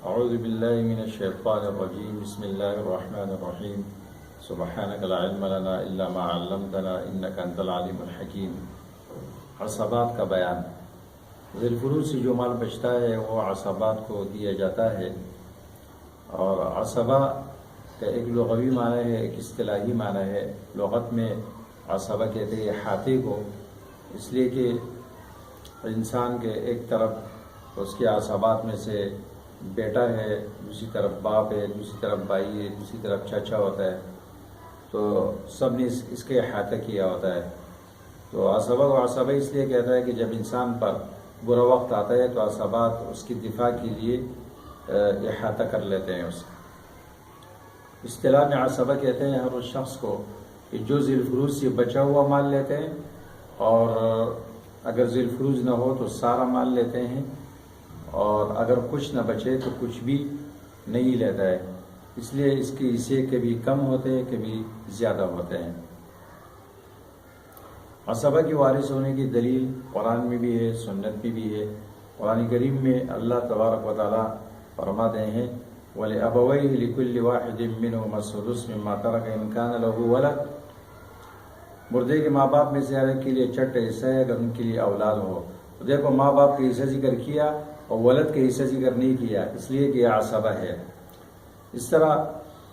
اعوذ باللہ من الشیطان الرجیم بسم اللہ الرحمن الرحیم سبحانک لا علم لنا الا ما علمتنا انک انت العلیم الحکیم۔ عصبات کا بیان۔ ذی الفروز سے جو مال بچتا ہے وہ عصبات کو دیا جاتا ہے، اور عصبہ کا ایک لغوی معنی ہے، ایک اصطلاحی معنی ہے۔ لغت میں عصبہ کہتے ہیں احاطے کو، اس لیے کہ انسان کے ایک طرف اس کے عصبات میں سے بیٹا ہے، دوسری طرف باپ ہے، دوسری طرف بھائی ہے، دوسری طرف چاچا ہوتا ہے، تو سب نے اس کے احاطہ کیا ہوتا ہے۔ تو عصبہ کو عصبہ اس لیے کہتا ہے کہ جب انسان پر برا وقت آتا ہے تو عصبات اس کی دفاع کے لیے احاطہ کر لیتے ہیں اس کا۔ اصطلاح میں عصبہ کہتے ہیں ہر اس شخص کو کہ جو ذی الفروز سے بچا ہوا مال لیتے ہیں، اور اگر ذی الفروز نہ ہو تو سارا مال لیتے ہیں، اور اگر کچھ نہ بچے تو کچھ بھی نہیں لیتا ہے۔ اس لیے اس کے حصے کبھی کم ہوتے ہیں، کبھی زیادہ ہوتے ہیں۔ عصبہ کی وارث ہونے کی دلیل قرآن میں بھی ہے، سنت میں بھی ہے۔ قرآن کریم میں اللہ تبارک و تعالیٰ فرماتے ہیں وَلِأَبَوَيْهِ لِكُلِّ وَاحِدٍ مِّنْهُمَا السُّدُسُ مِمَّا تَرَكَ إِن كَانَ لَهُ وَلَدٌ۔ مردے کے ماں باپ میں سے ہر ایک کے لیے چھٹا حصہ ہے اگر ان کے لیے اولاد ہو۔ تو دیکھو ماں باپ کا حصہ ذکر کیا اور ولد کا حصہ ذکر نہیں کیا، اس لیے کہ یہ عصبہ ہے۔ اس طرح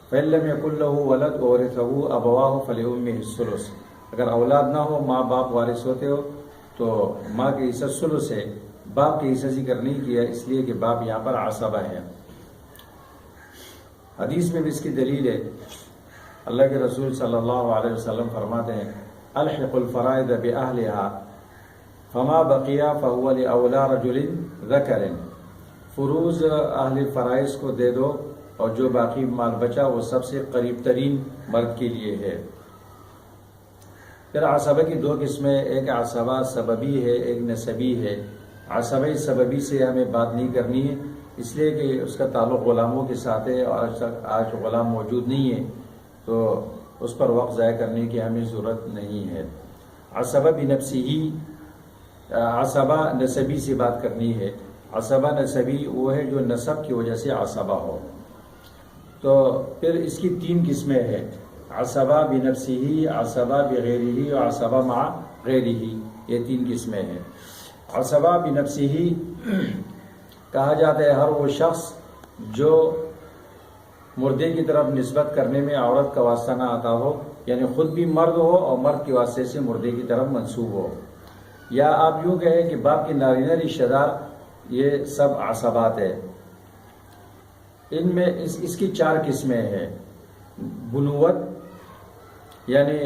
فَإِن لَّمْ يَكُن لَّهُ وَلَدٌ وَوَرِثَهُ أَبَوَاهُ فَلِأُمِّهِ الثُّلُثُ۔ اگر اولاد نہ ہو، ماں باپ وارث ہوتے ہو، تو ماں کے حصہ ثلث ہے، باپ کے حصہ ذکر نہیں کیا، اس لیے کہ باپ یہاں پر عصبہ ہے۔ حدیث میں بھی اس کی دلیل ہے۔ اللہ کے رسول صلی اللہ علیہ وسلم فرماتے ہیں الحق الفرائض بأہلها فما بقی فهو لأولی رجل ذکر۔ فروض اہل فرائض کو دے دو، اور جو باقی مال بچا وہ سب سے قریب ترین مرد کے لیے ہے۔ پھر عصبہ کی دو قسمیں، ایک عصبہ سببی ہے، ایک نسبی ہے۔ عصبہ سببی سے ہمیں بات نہیں کرنی ہے، اس لیے کہ اس کا تعلق غلاموں کے ساتھ ہے، اور آج غلام موجود نہیں ہے، تو اس پر وقت ضائع کرنے کی ہمیں ضرورت نہیں ہے۔ عصبہ بنفسہ، عصبہ نسبی سے بات کرنی ہے۔ عصبہ نسبی وہ ہے جو نسب کی وجہ سے عصبہ ہو۔ تو پھر اس کی تین قسمیں ہیں، عصبہ بنفسہ، عصبہ بغیرہ، اور عصبہ مع غیرہ۔ یہ تین قسمیں ہیں۔ عصبہ بنفسہ کہا جاتا ہے ہر وہ شخص جو مردے کی طرف نسبت کرنے میں عورت کا واسطہ نہ آتا ہو، یعنی خود بھی مرد ہو اور مرد کے واسطے سے مردے کی طرف منسوب ہو، یا آپ یوں کہیں کہ باپ کے نارینہ رشتہ دار، یہ سب عصبات ہے۔ ان میں اس کی چار قسمیں ہیں۔ بنوت یعنی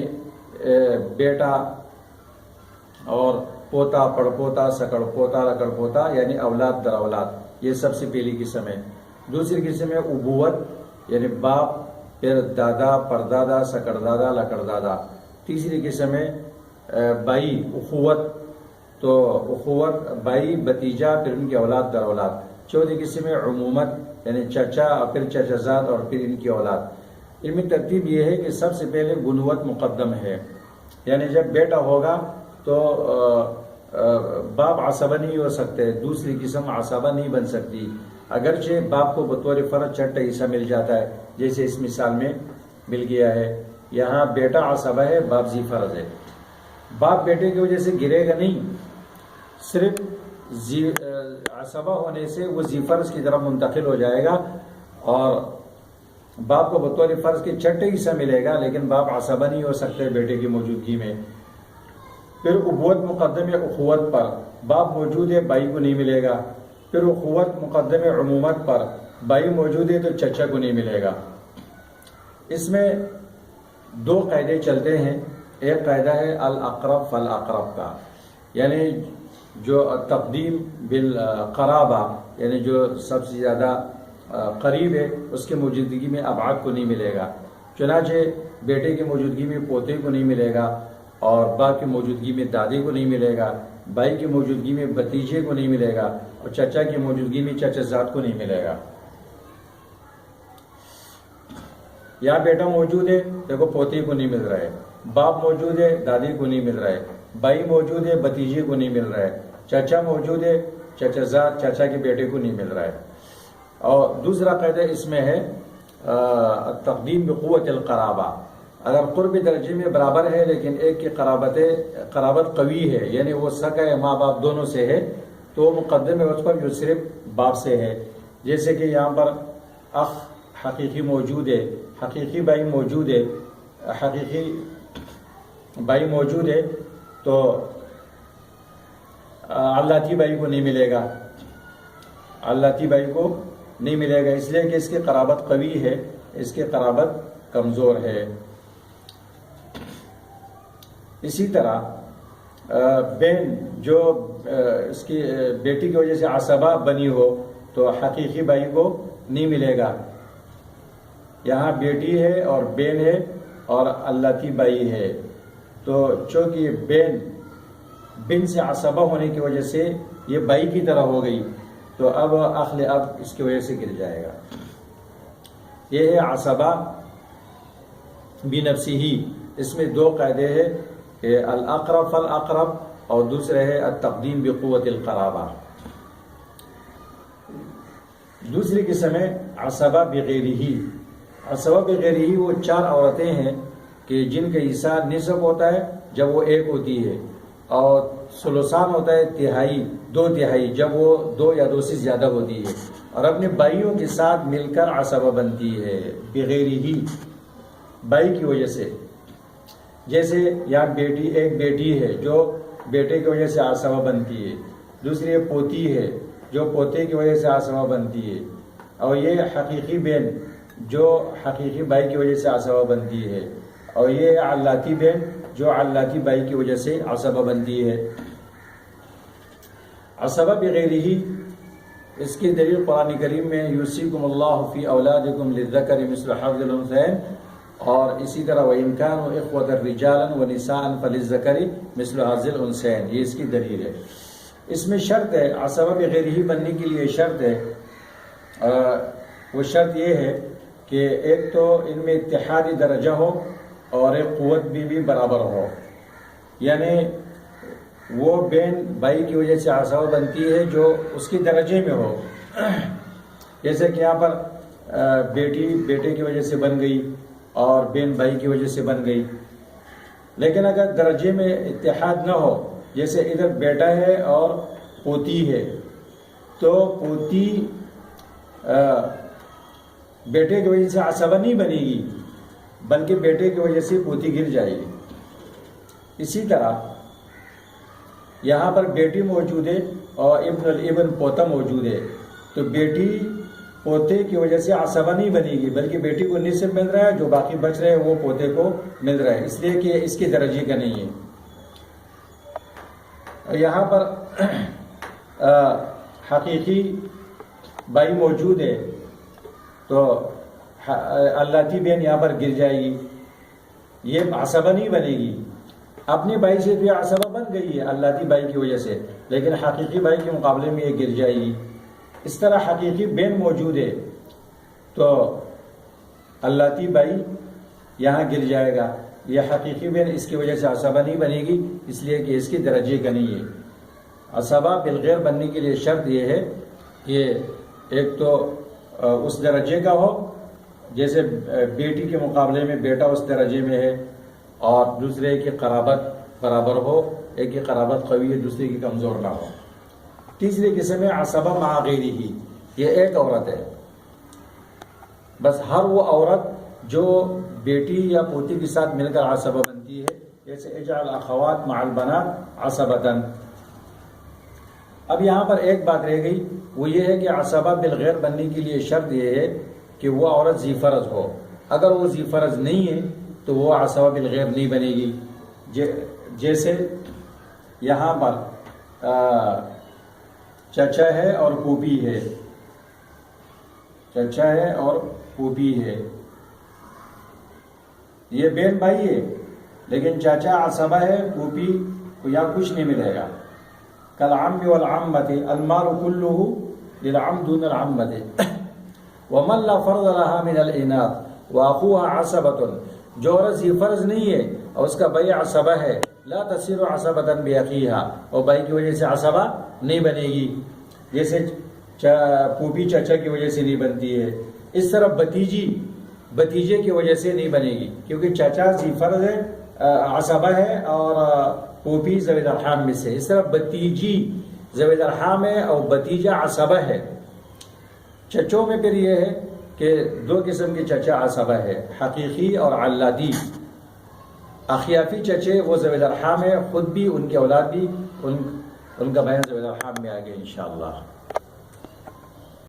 بیٹا اور پوتا، پڑپوتا، سکڑ پوتا، لکڑ پوتا، یعنی اولاد در اولاد، یہ سب سے پہلی قسم ہے۔ دوسری قسم ہے ابوت، یعنی باپ، پھر دادا، پردادا، سکڑ دادا، لکڑ دادا۔ تیسری قسم ہے بائی، اخوت، تو اخوت بائی بتیجا، پھر ان کی اولاد در اولاد۔ چوتھی قسم ہے عمومت، یعنی چچا اور پھر چچا زاد اور پھر ان کی اولاد۔ ان میں ترتیب یہ ہے کہ سب سے پہلے بنوت مقدم ہے، یعنی جب بیٹا ہوگا تو باپ عصبہ نہیں ہو سکتے، دوسری قسم عصبہ نہیں بن سکتی، اگرچہ باپ کو بطور فرض چھٹا حصہ مل جاتا ہے، جیسے اس مثال میں مل گیا ہے۔ یہاں بیٹا عصبہ ہے، باپ ذی فرض ہے۔ باپ بیٹے کی وجہ سے گرے گا نہیں، صرف عصبہ ہونے سے وہ ذی فرض کی طرف منتقل ہو جائے گا، اور باپ کو بطور فرض کے چھٹے حصہ ملے گا، لیکن باپ عصبہ نہیں ہو سکتے بیٹے کی موجودگی میں۔ پھر ابوت مقدم ہے اخوت پر، باپ موجود ہے، بھائی کو نہیں ملے گا۔ پھر اخوت مقدم ہے عمومت پر، بھائی موجود ہے تو چچا کو نہیں ملے گا۔ اس میں دو قاعدے چلتے ہیں۔ ایک قاعدہ ہے الاقرب فالاقرب کا، یعنی جو تقدیم بالقرابہ، یعنی جو سب سے زیادہ قریب ہے اس کے موجودگی میں ابعاد کو نہیں ملے گا۔ چنانچہ بیٹے کی موجودگی میں پوتے کو نہیں ملے گا، اور باپ کی موجودگی میں دادے کو نہیں ملے گا، بھائی کی موجودگی میں بھتیجے کو نہیں ملے گا، اور چچا کی موجودگی میں چچا زاد کو نہیں ملے گا۔ یا بیٹا موجود ہے، دیکھو پوتے کو نہیں مل رہا ہے، باپ موجود ہے، دادی کو نہیں مل رہا ہے، بھائی موجود ہے، بھتیجے کو نہیں مل رہا ہے، چچا موجود ہے، چچا زاد، چچا کے بیٹے کو نہیں مل رہا ہے۔ اور دوسرا قاعدہ اس میں ہے تقدیم بقوت القرابہ، اگر قرب درجے میں برابر ہے لیکن ایک کی قرابت قوی ہے، یعنی وہ سگا ہے ماں باپ دونوں سے ہے، تو وہ مقدم ہے اس پر جو صرف باپ سے ہے. جیسے کہ یہاں پر اخ حقیقی موجود ہے، حقیقی بھائی موجود ہے، حقیقی بھائی موجود ہے، تو علاتی بھائی کو نہیں ملے گا، علاتی بھائی کو نہیں ملے گا، اس لیے کہ اس کی قرابت قوی ہے، اس کی قرابت کمزور ہے. اسی طرح بہن جو اس کی بیٹی کی وجہ سے عصبہ بنی ہو تو حقیقی بھائی کو نہیں ملے گا. یہاں بیٹی ہے اور بہن ہے اور علاتی بھائی ہے، تو چونکہ بہن سے عصبہ ہونے کی وجہ سے یہ بھائی کی طرح ہو گئی، تو اب اخل اب اس کی وجہ سے گر جائے گا. یہ ہے عصبہ بنفسہ. اس میں دو قاعدے ہیں کہ الاقرب فالاقرب اور دوسرے ہے التقدیم بقوت القرابہ. دوسری قسم ہے عصبہ بغیرہ. عصبہ بغیرہ وہ 4 عورتیں ہیں کہ جن کا حصہ نصف ہوتا ہے جب وہ 1 ہوتی ہے، اور ثلثان ہوتا ہے تہائی 2 تہائی جب وہ 2 یا 2 سے زیادہ ہوتی ہے، اور اپنے بھائیوں کے ساتھ مل کر عصبہ بنتی ہے بغیرہ، بھائی کی وجہ سے. جیسے یہاں ایک بیٹی ہے جو بیٹے کی وجہ سے عصبہ بنتی ہے، دوسری پوتی ہے جو پوتے کی وجہ سے عصبہ بنتی ہے، اور یہ حقیقی بہن جو حقیقی بھائی کی وجہ سے عصبہ بنتی ہے، اور یہ علاتی بہن جو علاتی بھائی کی وجہ سے عصبہ بنتی ہے. عصبہ بغیرہ اس کی دلیل قرآن کریم میں یوصیکم اللہ فی اولادکم للذکر مثل حظ الانثیین، اور اسی طرح وَإِنْ كَانُوا إِخْوَةً رِجَالًا وَنِسَاءً فَلِلذَّكَرِ مِثْلُ حَظِّ الْأُنثَيَيْنِ. یہ اس کی دلیل ہے. اس میں شرط ہے، عصبہ بغیرہ بننے کے لیے شرط ہے، وہ شرط یہ ہے کہ ایک تو ان میں اتحادی درجہ ہو اور ایک قوت بھی برابر ہو. یعنی وہ بہن بھائی کی وجہ سے عصبہ بنتی ہے جو اس کی درجے میں ہو. جیسے کہ یہاں پر بیٹی بیٹے کی وجہ سے بن گئی اور بہن بھائی کی وجہ سے بن گئی. لیکن اگر درجے میں اتحاد نہ ہو، جیسے ادھر بیٹا ہے اور پوتی ہے، تو پوتی بیٹے کی وجہ سے عصبہ نہیں بنے گی بلکہ بیٹے کی وجہ سے پوتی گر جائے گی. اسی طرح یہاں پر بیٹی موجود ہے اور ابن الابن پوتا موجود ہے، تو بیٹی پوتے کی وجہ سے عصبہ نہیں بنے گی بلکہ بیٹی کو نصف مل رہا ہے، جو باقی بچ رہے ہیں وہ پوتے کو مل رہا ہے، اس لیے کہ اس کے درجے کا نہیں ہے. یہاں پر حقیقی بھائی موجود ہے تو علاتی بہن یہاں پر گر جائے گی، یہ عصبہ نہیں بنے گی. اپنے بھائی سے تو یہ عصبہ بن گئی ہے علاتی بھائی کی وجہ سے، لیکن حقیقی بھائی کے مقابلے میں یہ گر جائے گی. اس طرح حقیقی بہن موجود ہے تو علاتی بھائی یہاں گر جائے گا. یہ حقیقی بہن اس کی وجہ سے عصبہ نہیں بنے گی اس لیے کہ اس کی درجے کا نہیں ہے. عصبہ بالغیر بننے کے لیے شرط یہ ہے کہ ایک تو اس درجے کا ہو، جیسے بیٹی کے مقابلے میں بیٹا اس درجے میں ہے، اور دوسرے کی قرابت برابر ہو، ایک کی قرابت قوی ہے دوسرے کی کمزور نہ ہو. تیسری قسم ہے عصبہ مع غیرہ. یہ ایک عورت ہے، بس ہر وہ عورت جو بیٹی یا پوتی کے ساتھ مل کر عصبہ بنتی ہے، جیسے اجعل اخوات مع البنات عصبۃ. اب یہاں پر ایک بات رہ گئی، وہ یہ ہے کہ عصبہ بالغیر بننے کے لیے شرط یہ ہے کہ وہ عورت ذی فرض ہو. اگر وہ ذی فرض نہیں ہے تو وہ عصبہ بالغیر نہیں بنے گی. جیسے یہاں پر چچا ہے اور پھوپھی ہے، چچا ہے اور پھوپھی ہے، یہ بہن بھائی ہے لیکن چاچا عصبہ ہے، پھوپھی کو یہاں کچھ نہیں ملے گا. کالعم والعمۃ المال كله للعم دون العمۃ ومن لا فرض لها من الاناث واخوها عصبۃ. جو عورت ذی فرض نہیں ہے اور اس کا بھائی عصبہ ہے، لا تصير عصبۃ باخيها، اور بھائی کی وجہ سے عصبہ نہیں بنے گی. جیسے پھوپھی چچا کی وجہ سے نہیں بنتی ہے، اس طرح بھتیجے کی وجہ سے نہیں بنے گی، کیونکہ چچا ذی فرض ہے، عصبہ ہے، اور پھوپھی ذوی الارحام میں سے۔ اس طرح بھتیجی ذوی الارحام ہے اور بھتیجا عصبہ ہے۔ چچوں میں پھر یہ ہے کہ دو قسم کے چچا عصبہ ہے، حقیقی اور علادی۔ اخیافی چچے وہ ذوی الارحام ہے، خود بھی ان کے اولاد بھی ان کا بیان ذوی الارحام میں آگے انشاءاللہ۔